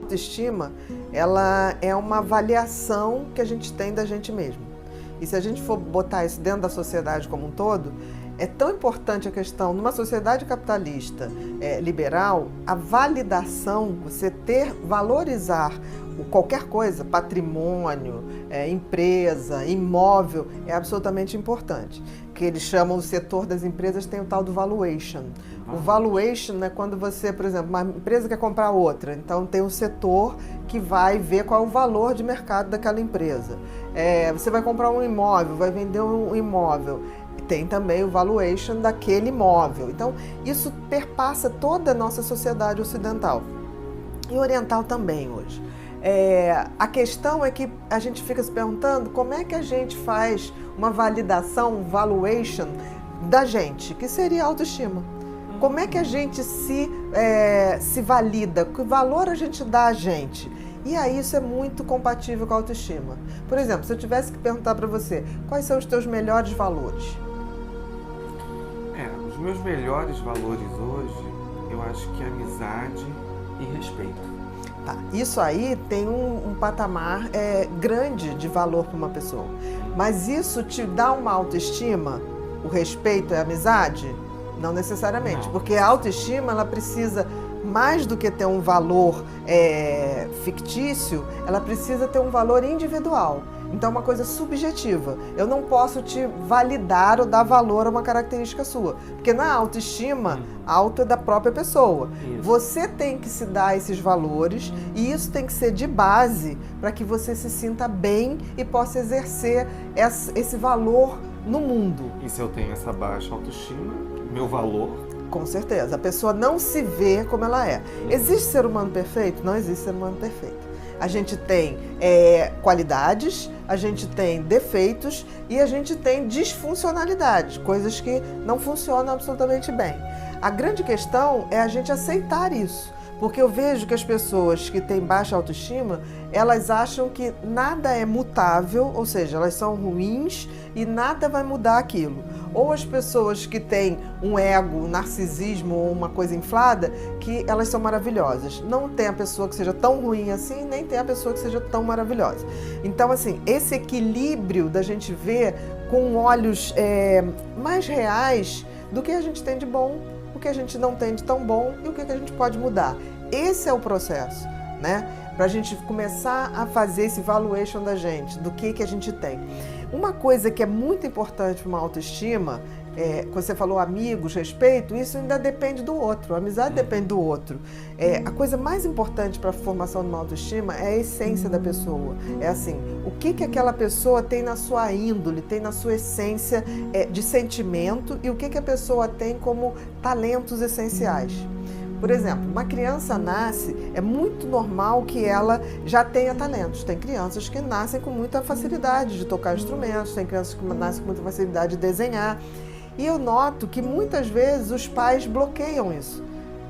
autoestima, ela é uma avaliação que a gente tem da gente mesmo. E se a gente for botar isso dentro da sociedade como um todo, é tão importante a questão, numa sociedade capitalista liberal, a validação, você valorizar qualquer coisa, patrimônio, empresa, imóvel, é absolutamente importante. Que eles chamam, o setor das empresas tem o tal do valuation. O valuation é quando você, por exemplo, uma empresa quer comprar outra, então tem um setor que vai ver qual é o valor de mercado daquela empresa. Você vai comprar um imóvel, vai vender um imóvel, tem também o valuation daquele imóvel. Então, isso perpassa toda a nossa sociedade ocidental e oriental também hoje. A questão é que a gente fica se perguntando como é que a gente faz uma validação, um valuation da gente, que seria a autoestima. Como é que a gente se valida, que valor a gente dá a gente? E aí isso é muito compatível com a autoestima. Por exemplo, se eu tivesse que perguntar para você, quais são os teus melhores valores? Os meus melhores valores hoje, eu acho que é amizade e respeito. Tá. Isso aí tem um patamar grande de valor para uma pessoa. Mas isso te dá uma autoestima? O respeito é amizade? Não necessariamente, porque a autoestima ela precisa, mais do que ter um valor fictício, ela precisa ter um valor individual. Então é uma coisa subjetiva. Eu não posso te validar ou dar valor a uma característica sua. Porque na autoestima, auto é da própria pessoa. Isso. Você tem que se dar esses valores e isso tem que ser de base para que você se sinta bem e possa exercer esse valor no mundo. E se eu tenho essa baixa autoestima, meu valor... Com certeza. A pessoa não se vê como ela é. Existe ser humano perfeito? Não existe ser humano perfeito. A gente tem qualidades, a gente tem defeitos e a gente tem disfuncionalidade, coisas que não funcionam absolutamente bem. A grande questão é a gente aceitar isso, porque eu vejo que as pessoas que têm baixa autoestima, elas acham que nada é mutável, ou seja, elas são ruins e nada vai mudar aquilo. Ou as pessoas que têm um ego, um narcisismo ou uma coisa inflada, que elas são maravilhosas. Não tem a pessoa que seja tão ruim assim, nem tem a pessoa que seja tão maravilhosa. Então, assim, esse equilíbrio da gente ver com olhos mais reais do que a gente tem de bom, o que a gente não tem de tão bom e o que a gente pode mudar. Esse é o processo, né? Para a gente começar a fazer esse valuation da gente, do que a gente tem. Uma coisa que é muito importante para uma autoestima, quando você falou amigos, respeito, isso ainda depende do outro, a amizade depende do outro. A coisa mais importante para a formação de uma autoestima é a essência da pessoa. É assim, o que aquela pessoa tem na sua índole, tem na sua essência de sentimento e o que a pessoa tem como talentos essenciais. Por exemplo, uma criança nasce, é muito normal que ela já tenha talentos. Tem crianças que nascem com muita facilidade de tocar instrumentos, tem crianças que nascem com muita facilidade de desenhar. E eu noto que muitas vezes os pais bloqueiam isso.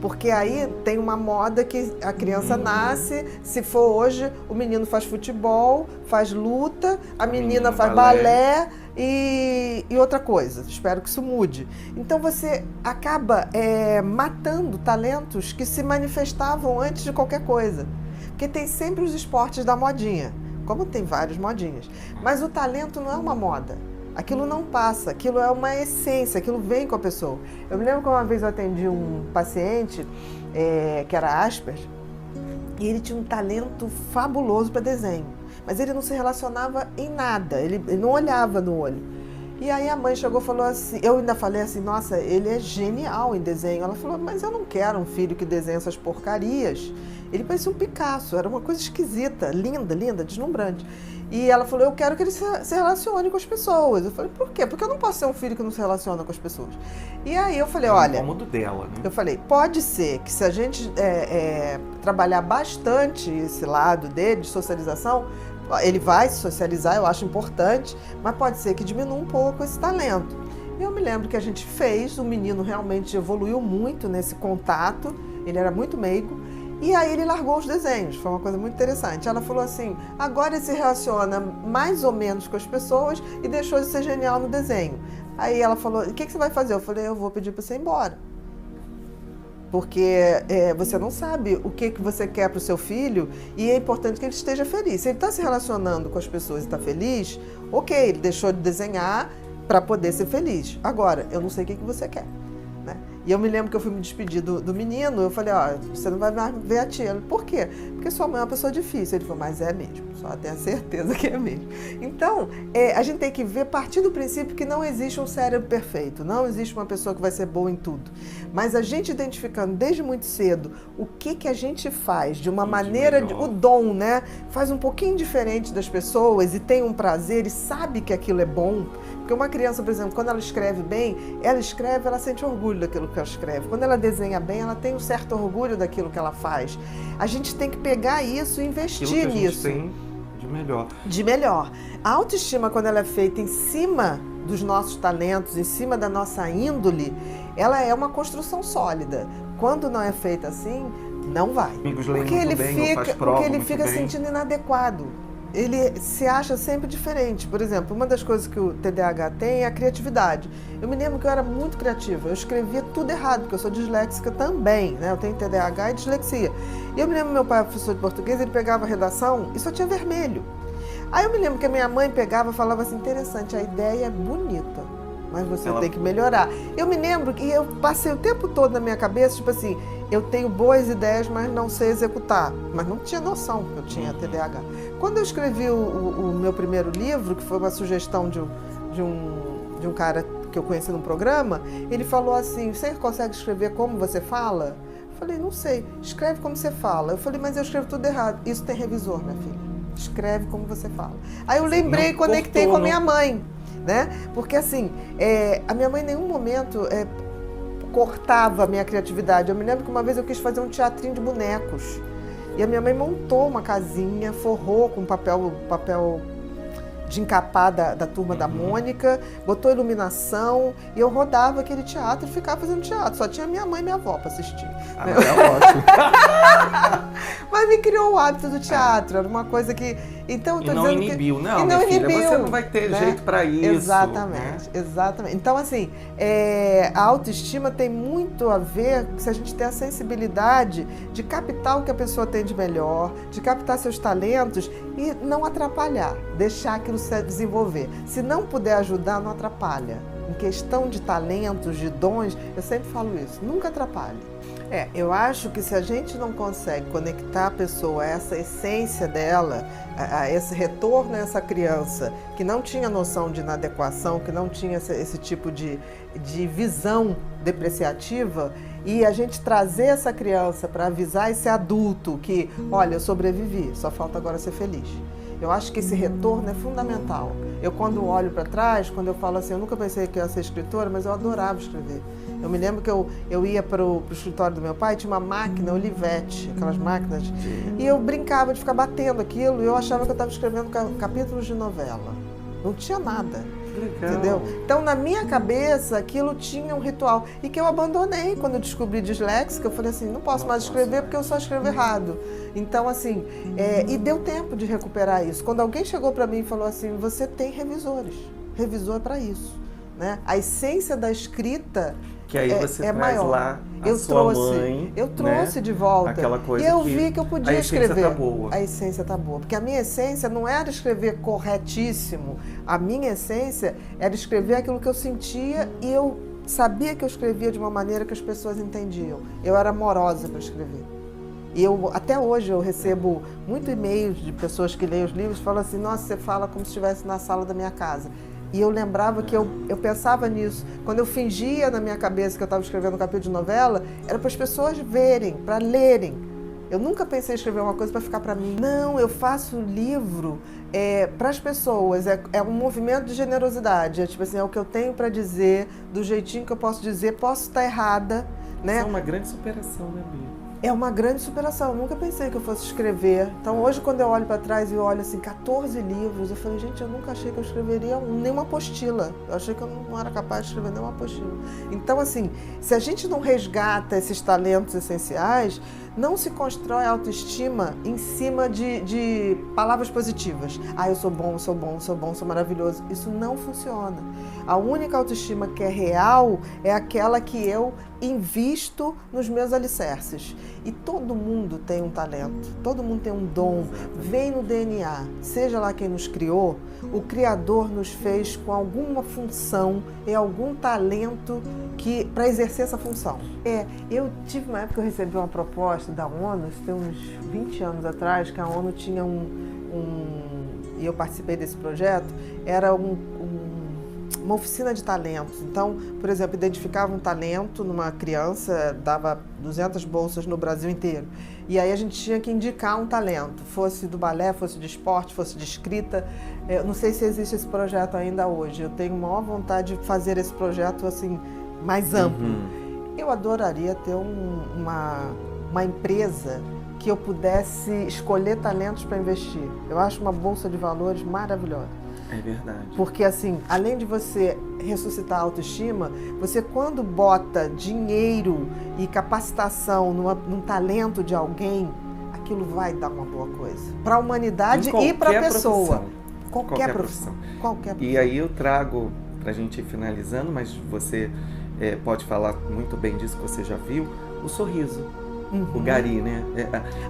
Porque aí tem uma moda que a criança nasce, se for hoje, o menino faz futebol, faz luta, a menina faz balé e outra coisa. Espero que isso mude. Então você acaba matando talentos que se manifestavam antes de qualquer coisa. Porque tem sempre os esportes da modinha, como tem várias modinhas. Mas o talento não é uma moda. Aquilo não passa, aquilo é uma essência, aquilo vem com a pessoa. Eu me lembro que uma vez eu atendi um paciente que era Asperger e ele tinha um talento fabuloso para desenho, mas ele não se relacionava em nada, ele não olhava no olho. E aí a mãe chegou e falou assim, eu ainda falei assim, nossa, ele é genial em desenho. Ela falou, mas eu não quero um filho que desenha essas porcarias. Ele parecia um Picasso, era uma coisa esquisita, linda, linda, deslumbrante. E ela falou, eu quero que ele se relacione com as pessoas. Eu falei, por quê? Porque eu não posso ser um filho que não se relaciona com as pessoas. E aí eu falei, olha... É o cômodo dela, né? Eu falei, pode ser que se a gente trabalhar bastante esse lado dele, de socialização, ele vai se socializar, eu acho importante, mas pode ser que diminua um pouco esse talento. E eu me lembro que a gente fez, o menino realmente evoluiu muito nesse contato, ele era muito meigo, e aí ele largou os desenhos, foi uma coisa muito interessante. Ela falou assim, agora ele se relaciona mais ou menos com as pessoas e deixou de ser genial no desenho. Aí ela falou, o que você vai fazer? Eu falei, eu vou pedir para você ir embora. Porque você não sabe o que você quer para o seu filho e é importante que ele esteja feliz. Se ele está se relacionando com as pessoas e está feliz, ok, ele deixou de desenhar para poder ser feliz. Agora, eu não sei o que você quer, né? E eu me lembro que eu fui me despedir do menino, eu falei, ó, você não vai mais ver a tia. Ele, por quê? Porque sua mãe é uma pessoa difícil. Ele falou, mas é mesmo, só tenho a certeza que é mesmo. Então, a gente tem que ver, partir do princípio que não existe um cérebro perfeito, não existe uma pessoa que vai ser boa em tudo. Mas a gente identificando desde muito cedo o que a gente faz de uma maneira, o dom, né? Faz um pouquinho diferente das pessoas e tem um prazer e sabe que aquilo é bom. Porque uma criança, por exemplo, quando ela escreve bem, ela sente orgulho daquilo que ela escreve. Quando ela desenha bem, ela tem um certo orgulho daquilo que ela faz. A gente tem que pegar isso e investir aquilo que nisso. A gente tem de melhor. De melhor. A autoestima, quando ela é feita em cima dos nossos talentos, em cima da nossa índole, ela é uma construção sólida. Quando não é feita assim, não vai. Porque ele fica sentindo inadequado. Ele se acha sempre diferente. Por exemplo, uma das coisas que o TDAH tem é a criatividade. Eu me lembro que eu era muito criativa, eu escrevia tudo errado, porque eu sou disléxica também, né? Eu tenho TDAH e dislexia. E eu me lembro que meu pai é professor de português, ele pegava a redação e só tinha vermelho. Aí eu me lembro que a minha mãe pegava e falava assim, interessante, a ideia é bonita, mas você tem que melhorar. Eu me lembro que eu passei o tempo todo na minha cabeça, tipo assim, eu tenho boas ideias, mas não sei executar. Mas não tinha noção que eu tinha TDAH. Quando eu escrevi o meu primeiro livro, que foi uma sugestão de um cara que eu conheci num programa, ele falou assim, você consegue escrever como você fala? Eu falei, não sei, escreve como você fala. Eu falei, mas eu escrevo tudo errado. Isso tem revisor, minha filha. Escreve como você fala. Aí eu lembrei e conectei com a minha mãe, né? Porque assim, a minha mãe em nenhum momento cortava a minha criatividade. Eu me lembro que uma vez eu quis fazer um teatrinho de bonecos. E a minha mãe montou uma casinha, forrou com papel de encapar da turma da Mônica, botou iluminação e eu rodava aquele teatro e ficava fazendo teatro. Só tinha minha mãe e minha avó para assistir. É ótimo. Mas me criou o hábito do teatro, era uma coisa que... Então, eu tô não dizendo inibiu, que, não, e não minha filha, inibiu, você não vai ter jeito para isso. Exatamente, exatamente. Então, assim, a autoestima tem muito a ver se a gente tem a sensibilidade de captar o que a pessoa tem de melhor, de captar seus talentos e não atrapalhar, deixar aquilo se desenvolver. Se não puder ajudar, não atrapalha. Em questão de talentos, de dons, eu sempre falo isso, nunca atrapalhe. Eu acho que se a gente não consegue conectar a pessoa a essa essência dela, a esse retorno a essa criança que não tinha noção de inadequação, que não tinha esse tipo de visão depreciativa, e a gente trazer essa criança para avisar esse adulto que, olha, eu sobrevivi, só falta agora ser feliz. Eu acho que esse retorno é fundamental. Eu, quando olho para trás, quando eu falo assim, eu nunca pensei que eu ia ser escritora, mas eu adorava escrever. Eu me lembro que eu ia para o escritório do meu pai, tinha uma máquina, Olivetti, aquelas máquinas, e eu brincava de ficar batendo aquilo, e eu achava que eu estava escrevendo capítulos de novela. Não tinha nada. Legal. Entendeu? Então, na minha cabeça, aquilo tinha um ritual. E que eu abandonei quando eu descobri disléxica. Eu falei assim, não posso mais escrever porque eu só escrevo errado. Então, assim, e deu tempo de recuperar isso. Quando alguém chegou para mim e falou assim, você tem revisores. Revisor para isso. Né? A essência da escrita que aí você traz maior. Lá a sua mãe, eu trouxe, né, de volta. Aquela coisa e eu vi que eu podia escrever. A essência tá boa. A essência tá boa. Porque a minha essência não era escrever corretíssimo. A minha essência era escrever aquilo que eu sentia e eu sabia que eu escrevia de uma maneira que as pessoas entendiam. Eu era amorosa para escrever. E até hoje eu recebo muito e-mails de pessoas que leem os livros e falam assim, nossa, você fala como se estivesse na sala da minha casa. E eu lembrava que eu pensava nisso. Quando eu fingia na minha cabeça que eu estava escrevendo um capítulo de novela, era para as pessoas verem, para lerem. Eu nunca pensei em escrever uma coisa para ficar para mim. Não, eu faço livro para as pessoas. É um movimento de generosidade. Tipo assim, é o que eu tenho para dizer, do jeitinho que eu posso dizer. Posso estar errada, né? Isso é uma grande superação, né, Bia? É uma grande superação. Eu nunca pensei que eu fosse escrever. Então hoje, quando eu olho para trás e eu olho assim, 14 livros, eu falei, gente, eu nunca achei que eu escreveria nenhuma apostila. Eu achei que eu não era capaz de escrever nenhuma apostila. Então, assim, se a gente não resgata esses talentos essenciais, não se constrói autoestima em cima de palavras positivas. Ah, eu sou bom, sou bom, sou bom, sou maravilhoso. Isso não funciona. A única autoestima que é real é aquela que eu invisto nos meus alicerces. E todo mundo tem um talento, todo mundo tem um dom, vem no DNA. Seja lá quem nos criou, o Criador nos fez com alguma função e algum talento para exercer essa função. Eu tive uma época que eu recebi uma proposta da ONU, isso tem uns 20 anos atrás, que a ONU tinha e eu participei desse projeto, era uma oficina de talentos. Então, por exemplo, identificava um talento numa criança, dava 200 bolsas no Brasil inteiro. E aí a gente tinha que indicar um talento, fosse do balé, fosse de esporte, fosse de escrita. Eu não sei se existe esse projeto ainda hoje. Eu tenho maior vontade de fazer esse projeto assim, mais amplo. Eu adoraria ter uma empresa que eu pudesse escolher talentos para investir. Eu acho uma bolsa de valores maravilhosa. É verdade. Porque, assim, além de você ressuscitar a autoestima, você, quando bota dinheiro e capacitação num talento de alguém, aquilo vai dar uma boa coisa. Para a humanidade e para a pessoa. Qualquer profissão. E aí eu trago, para a gente ir finalizando, mas você pode falar muito bem disso que você já viu, o sorriso. O Gari, né?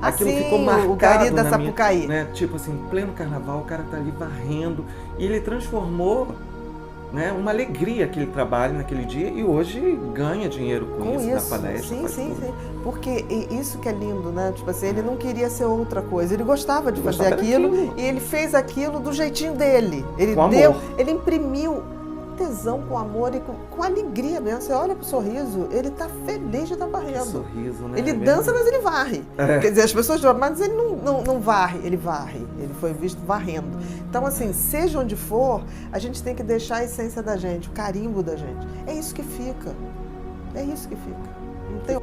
Aquilo ficou marcado. O Gari da Sapucaí. Né? Tipo assim, pleno carnaval, o cara tá ali varrendo. E ele transformou, né, uma alegria aquele trabalho naquele dia e hoje ganha dinheiro com isso, na palestra. Sim. Porque isso que é lindo, né? Tipo assim, ele não queria ser outra coisa. Ele gostava de fazer aquilo e ele fez aquilo do jeitinho dele. Ele imprimiu tesão, com amor e com alegria mesmo. Você olha pro sorriso, ele tá feliz de estar varrendo. Sorriso, né? Ele dança, mas ele varre. Quer dizer, as pessoas dizem, mas ele não varre. Ele varre. Ele foi visto varrendo. Então, assim, seja onde for, a gente tem que deixar a essência da gente, o carimbo da gente. É isso que fica. Não tem